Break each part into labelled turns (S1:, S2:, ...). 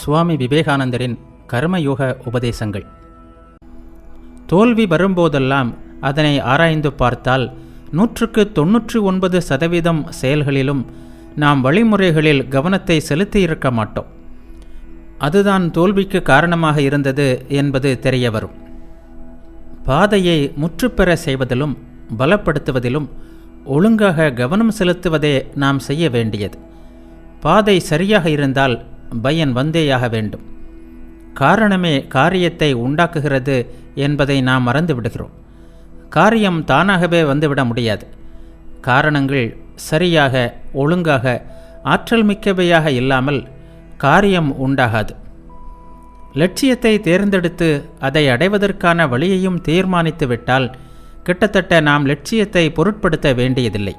S1: சுவாமி விவேகானந்தரின் கர்மயோக உபதேசங்கள். தோல்வி வரும்போதெல்லாம் அதனை ஆராய்ந்து பார்த்தால் 99% செயல்களிலும் நாம் வழிமுறைகளில் கவனத்தை செலுத்தியிருக்க மாட்டோம். அதுதான் தோல்விக்கு காரணமாக இருந்தது என்பது தெரிய வரும். பாதையை முற்றுப்பெற செய்வதிலும் பலப்படுத்துவதிலும் ஒழுங்காக கவனம் செலுத்துவதே நாம் செய்ய வேண்டியது. பாதை சரியாக இருந்தால் பயன் வந்தேயாக வேண்டும். காரணமே காரியத்தை உண்டாக்குகிறது என்பதை நாம் மறந்து விடுகிறோம். காரியம் தானாகவே வந்துவிட முடியாது. காரணங்கள் சரியாக ஒழுங்காக ஆற்றல் மிக்கவையாக இல்லாமல் காரியம் உண்டாகாது. லட்சியத்தை தேர்ந்தெடுத்து அதை அடைவதற்கான வழியையும் தீர்மானித்து விட்டால் கிட்டத்தட்ட நாம் லட்சியத்தை பொருட்படுத்த வேண்டியதில்லை.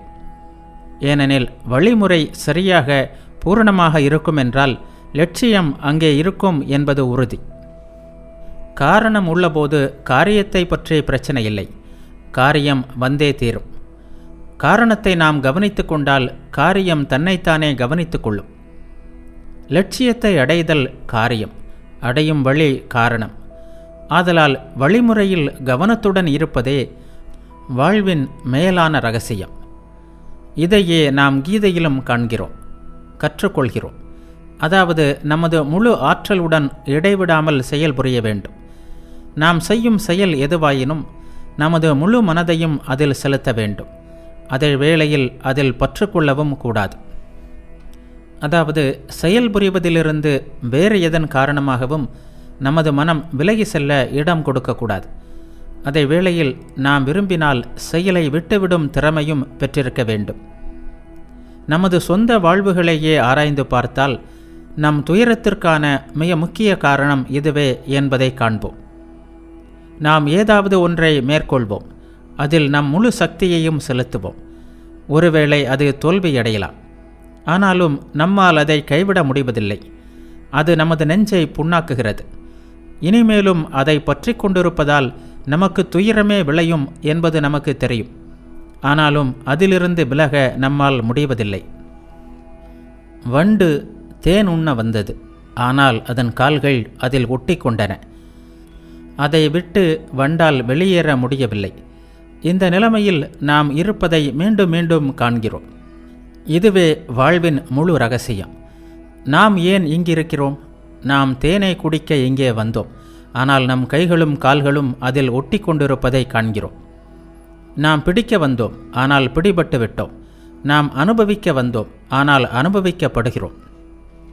S1: ஏனெனில் வழிமுறை சரியாக பூரணமாக இருக்கும் என்றால் லட்சியம் அங்கே இருக்கும் என்பது உறுதி. காரணம் உள்ளபோது காரியத்தை பற்றி பிரச்சனை இல்லை. காரியம் வந்தே தீரும். காரணத்தை நாம் கவனித்து கொண்டால் காரியம் தன்னைத்தானே கவனித்து கொள்ளும். லட்சியத்தை அடைதல் காரியம், அடையும் வழி காரணம். ஆதலால் வழிமுறையில் கவனத்துடன் இருப்பதே வாழ்வின் மேலான இரகசியம். இதையே நாம் கீதையிலும் காண்கிறோம், கற்றுக்கொள்கிறோம். அதாவது நமது முழு ஆற்றலுடன் இடைவிடாமல் செயல்புரிய வேண்டும். நாம் செய்யும் செயல் எதுவாயினும் நமது முழு மனதையும் அதில் செலுத்த வேண்டும். அதே வேளையில் அதில் பற்றுக்கொள்ளவும் கூடாது. அதாவது செயல்புரிவதிலிருந்து வேறு எதன் காரணமாகவும் நமது மனம் விலகி செல்ல இடம் கொடுக்கக்கூடாது. அதே வேளையில் நாம் விரும்பினால் செயலை விட்டுவிடும் திறமையும் பெற்றிருக்க வேண்டும். நமது சொந்த வாழ்வுகளையே ஆராய்ந்து பார்த்தால் நம் துயரத்திற்கான மிக முக்கிய காரணம் இதுவே என்பதை காண்போம். நாம் ஏதாவது ஒன்றை மேற்கொள்வோம், அதில் நம் முழு சக்தியையும் செலுத்துவோம். ஒருவேளை அது தோல்வியடையலாம். ஆனாலும் நம்மால் அதை கைவிட முடிவதில்லை. அது நமது நெஞ்சை புண்ணாக்குகிறது. இனிமேலும் அதை பற்றி கொண்டிருப்பதால் நமக்கு துயரமே விளையும் என்பது நமக்கு தெரியும். ஆனாலும் அதிலிருந்து விலக நம்மால் முடிவதில்லை. வண்டு தேன் உண்ண வந்தது. ஆனால் அதன் கால்கள் அதில் ஒட்டி கொண்டன. அதை விட்டு வண்டால் வெளியேற முடியவில்லை. இந்த நிலைமையில் நாம் இருப்பதை மீண்டும் மீண்டும் காண்கிறோம். இதுவே வாழ்வின் முழு இரகசியம். நாம் ஏன் இங்கிருக்கிறோம்? நாம் தேனை குடிக்க இங்கே வந்தோம். ஆனால் நம் கைகளும் கால்களும் அதில் ஒட்டி கொண்டிருப்பதை காண்கிறோம். நாம் பிடிக்க வந்தோம், ஆனால் பிடிபட்டு விட்டோம். நாம் அனுபவிக்க வந்தோம், ஆனால் அனுபவிக்கப்படுகிறோம்.